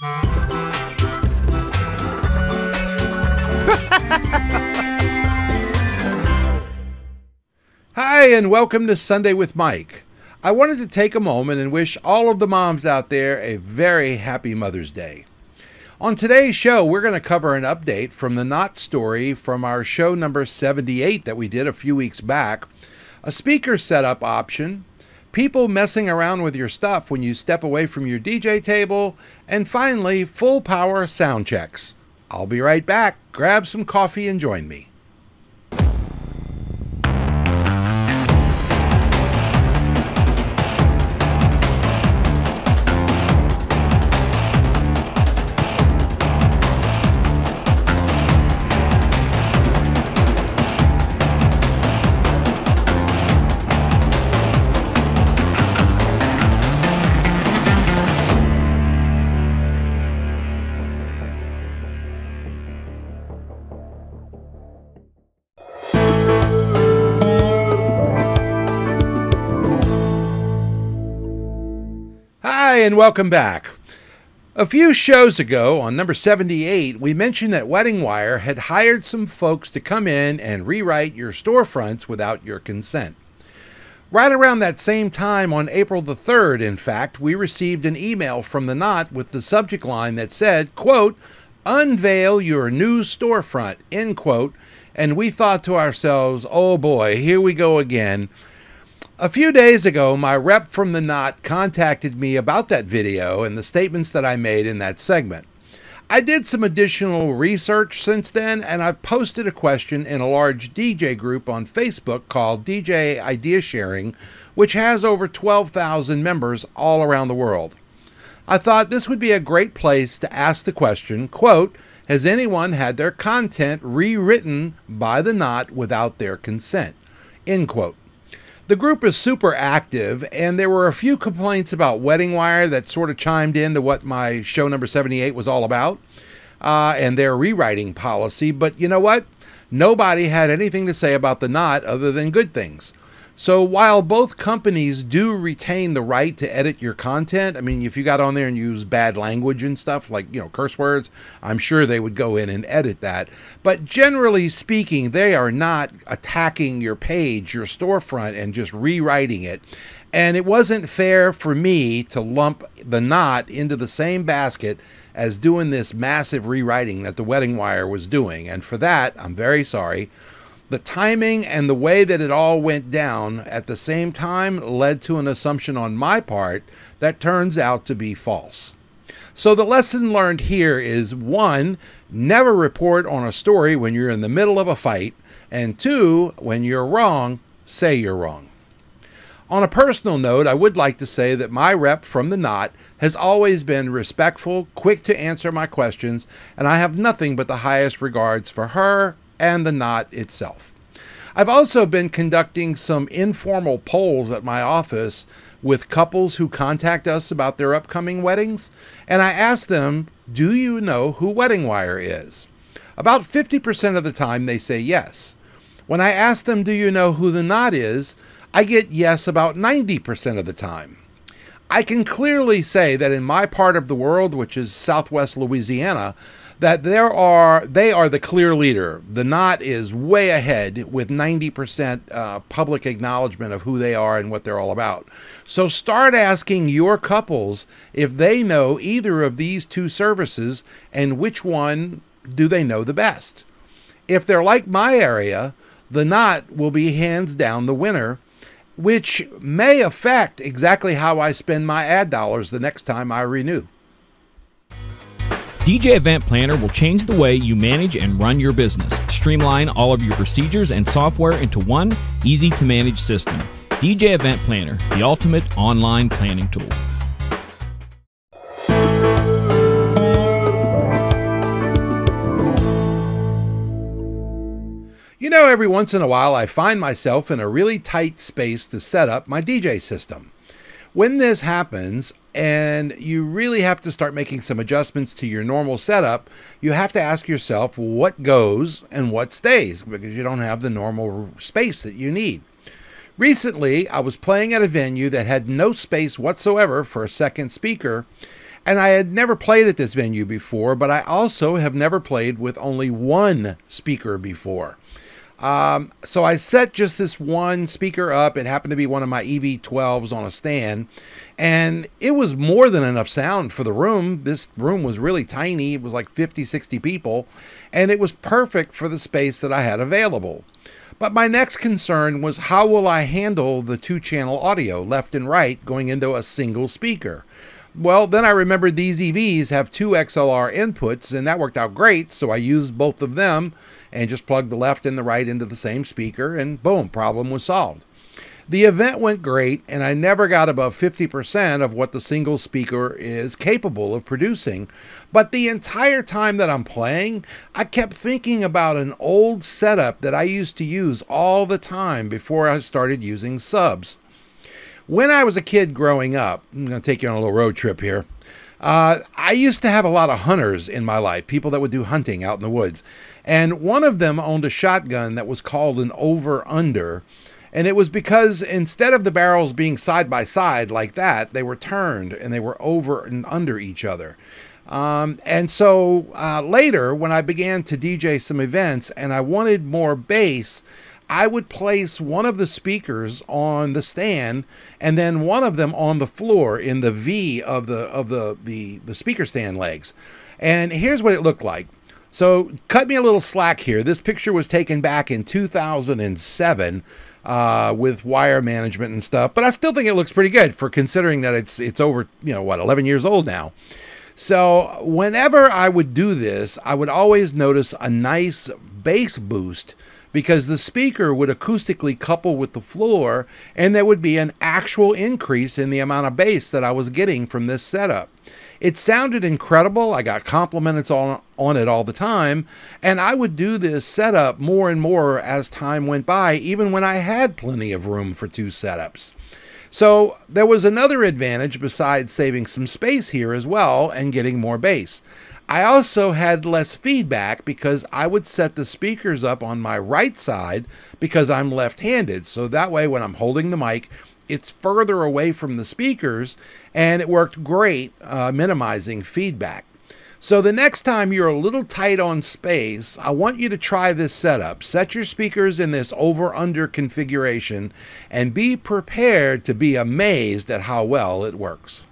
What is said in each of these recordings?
Hi, and welcome to Sunday with Mike. I wanted to take a moment and wish all of the moms out there a very happy Mother's Day. On today's show, we're going to cover an update from the Knot story from our show number 78 that we did a few weeks back, a speaker setup option, people messing around with your stuff when you step away from your DJ table, and finally, full power sound checks. I'll be right back. Grab some coffee and join me. Hi, and welcome back. A few shows ago, on number 78, we mentioned that Wedding Wire had hired some folks to come in and rewrite your storefronts without your consent. Right around that same time, on April the 3rd, in fact, we received an email from the Knot with the subject line that said, quote, "Unveil your new storefront," end quote, and we thought to ourselves, oh boy, here we go again. A few days ago, my rep from the Knot contacted me about that video and the statements that I made in that segment. I did some additional research since then, and I've posted a question in a large DJ group on Facebook called DJ Idea Sharing, which has over 12,000 members all around the world. I thought this would be a great place to ask the question, quote, "Has anyone had their content rewritten by the Knot without their consent?" End quote. The group is super active, and there were a few complaints about Wedding Wire that sort of chimed into what my show number 78 was all about, and their rewriting policy. But you know what? Nobody had anything to say about the Knot other than good things. So while both companies do retain the right to edit your content, I mean, if you got on there and use bad language and stuff like, curse words, I'm sure they would go in and edit that. But generally speaking, they are not attacking your page, your storefront, and just rewriting it. And it wasn't fair for me to lump the Knot into the same basket as doing this massive rewriting that the Wedding Wire was doing. And for that, I'm very sorry. The timing and the way that it all went down at the same time led to an assumption on my part that turns out to be false. So the lesson learned here is, 1, never report on a story when you're in the middle of a fight, and 2, when you're wrong, say you're wrong. On a personal note, I would like to say that my rep from the Knot has always been respectful, quick to answer my questions, and I have nothing but the highest regards for her and the Knot itself. I've also been conducting some informal polls at my office with couples who contact us about their upcoming weddings, and I ask them, do you know who Wedding Wire is? About 50% of the time they say yes. When I ask them, do you know who the Knot is, I get yes about 90% of the time. I can clearly say that in my part of the world, which is Southwest Louisiana, that they are the clear leader. The Knot is way ahead with 90% public acknowledgement of who they are and what they're all about. So start asking your couples if they know either of these two services and which one do they know the best. If they're like my area, the Knot will be hands down the winner, which may affect exactly how I spend my ad dollars the next time I renew. DJ Event Planner will change the way you manage and run your business. Streamline all of your procedures and software into one easy-to-manage system. DJ Event Planner, the ultimate online planning tool. Every once in a while I find myself in a really tight space to set up my DJ system. When this happens, and you really have to start making some adjustments to your normal setup, you have to ask yourself what goes and what stays, because you don't have the normal space that you need. Recently, I was playing at a venue that had no space whatsoever for a second speaker, And I had never played at this venue before, but I also have never played with only one speaker before. So I set just this one speaker up. It happened to be one of my EV12s on a stand, and it was more than enough sound for the room. This room was really tiny. It was like 50, 60 people, and it was perfect for the space that I had available. But my next concern was, how will I handle the 2-channel audio left and right going into a single speaker? Well, then I remembered these EVs have 2 XLR inputs, and that worked out great, so I used both of them and just plugged the left and the right into the same speaker, and boom, problem was solved. The event went great, and I never got above 50% of what the single speaker is capable of producing. But the entire time that I'm playing, I kept thinking about an old setup that I used to use all the time before I started using subs. When I was a kid growing up, I'm going to take you on a little road trip here. I used to have a lot of hunters in my life, people that would do hunting out in the woods. And one of them owned a shotgun that was called an over-under. And it was because instead of the barrels being side by side like that, they were turned and they were over and under each other. And so later, when I began to DJ some events and I wanted more bass, I would place one of the speakers on the stand and then one of them on the floor in the V of the speaker stand legs. And here's what it looked like. So cut me a little slack here. This picture was taken back in 2007 with wire management and stuff, but I still think it looks pretty good for considering that it's over, 11 years old now. So whenever I would do this, I would always notice a nice bass boost, because the speaker would acoustically couple with the floor, and there would be an actual increase in the amount of bass that I was getting from this setup. It sounded incredible. I got compliments on it all the time, and I would do this setup more and more as time went by, even when I had plenty of room for 2 setups. So there was another advantage besides saving some space here as well and getting more bass. I also had less feedback because I would set the speakers up on my right side because I'm left-handed. So that way when I'm holding the mic, it's further away from the speakers, and it worked great minimizing feedback. So the next time you're a little tight on space, I want you to try this setup. Set your speakers in this over-under configuration and be prepared to be amazed at how well it works.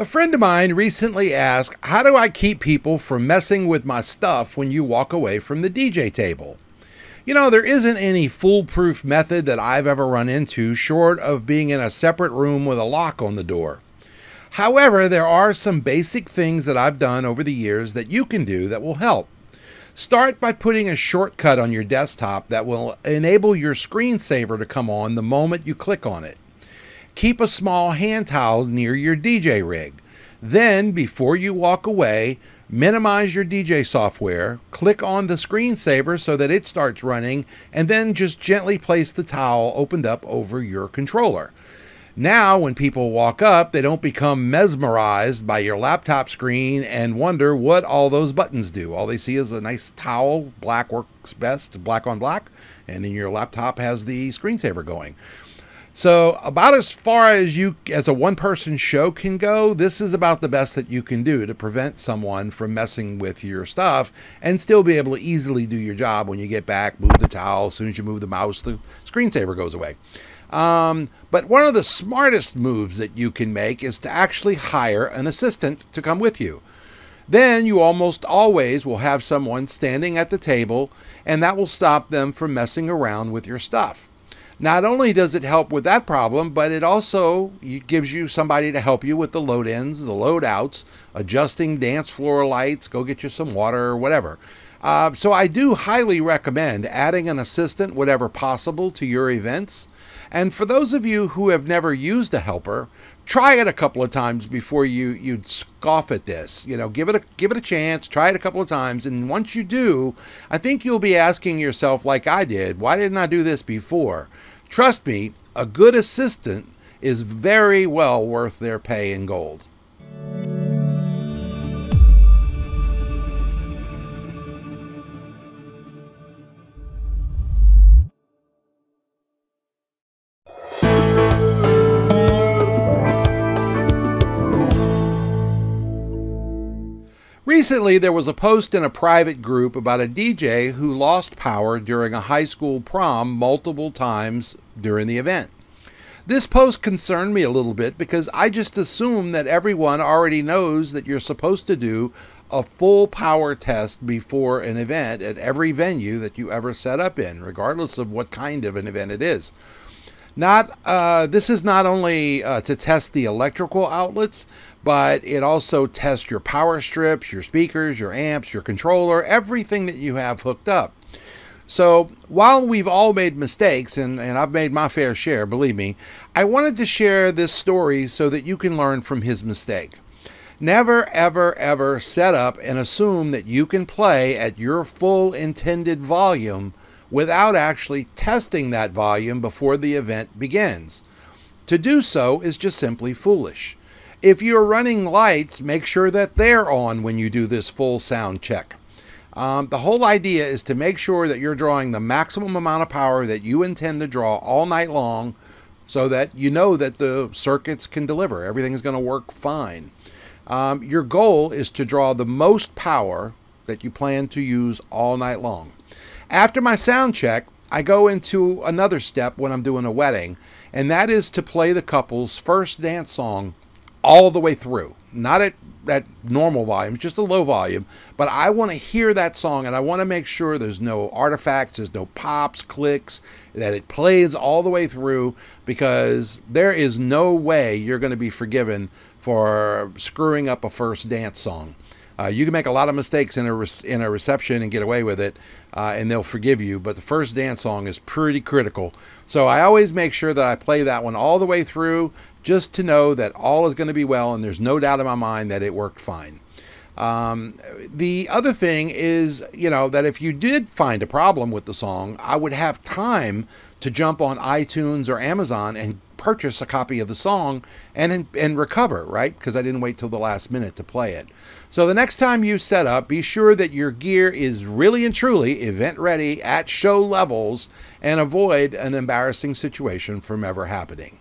A friend of mine recently asked, how do I keep people from messing with my stuff when you walk away from the DJ table? There isn't any foolproof method that I've ever run into short of being in a separate room with a lock on the door. However, there are some basic things that I've done over the years that you can do that will help. Start by putting a shortcut on your desktop that will enable your screensaver to come on the moment you click on it. Keep a small hand towel near your DJ rig. Then, before you walk away, minimize your DJ software, click on the screensaver so that it starts running, and then just gently place the towel opened up over your controller. Now, when people walk up, they don't become mesmerized by your laptop screen and wonder what all those buttons do. All they see is a nice towel. Black works best, black on black, and then your laptop has the screensaver going. So about as far as a one-person show can go, this is about the best that you can do to prevent someone from messing with your stuff and still be able to easily do your job. When you get back, move the towel. As soon as you move the mouse, the screensaver goes away. But one of the smartest moves that you can make is to actually hire an assistant to come with you. Then you almost always will have someone standing at the table, and that will stop them from messing around with your stuff. Not only does it help with that problem, but it also gives you somebody to help you with the load ins, the load outs, adjusting dance floor lights, go get you some water or whatever. So I do highly recommend adding an assistant whenever possible to your events. And for those of you who have never used a helper, try it a couple of times before you scoff at this. Give it a chance, try it a couple of times, and once you do, I think you'll be asking yourself, like I did, why didn't I do this before? Trust me, a good assistant is very well worth their pay in gold. Recently, there was a post in a private group about a DJ who lost power during a high school prom multiple times during the event. This post concerned me a little bit because I just assume that everyone already knows that you're supposed to do a full power test before an event at every venue that you ever set up in, regardless of what kind of an event it is. This is not only to test the electrical outlets, but it also tests your power strips, your speakers, your amps, your controller, everything that you have hooked up. So while we've all made mistakes, and I've made my fair share, believe me, I wanted to share this story so that you can learn from his mistake. Never, ever, ever set up and assume that you can play at your full intended volume without actually testing that volume before the event begins. To do so is just simply foolish. If you're running lights, make sure that they're on when you do this full sound check. The whole idea is to make sure that you're drawing the maximum amount of power that you intend to draw all night long so that you know that the circuits can deliver. Everything's going to work fine. Your goal is to draw the most power that you plan to use all night long. After my sound check, I go into another step when I'm doing a wedding, and that is to play the couple's first dance song all the way through. Not at normal volume, just a low volume, but I want to hear that song, and I want to make sure there's no artifacts, there's no pops, clicks, that it plays all the way through, because there is no way you're going to be forgiven for screwing up a first dance song. You can make a lot of mistakes in a reception and get away with it, and they'll forgive you, but the first dance song is pretty critical. So I always make sure that I play that one all the way through, just to know that all is going to be well, and there's no doubt in my mind that it worked fine. The other thing is, that if you did find a problem with the song, I would have time to jump on iTunes or Amazon and purchase a copy of the song and recover, right? Because I didn't wait till the last minute to play it. So the next time you set up, be sure that your gear is really and truly event ready at show levels, and avoid an embarrassing situation from ever happening.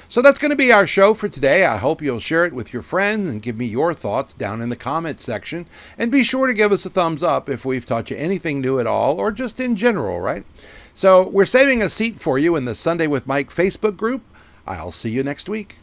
So that's going to be our show for today. I hope you'll share it with your friends and give me your thoughts down in the comments section. And be sure to give us a thumbs up if we've taught you anything new at all, or just in general, right? So we're saving a seat for you in the Sunday with Mike Facebook group. I'll see you next week.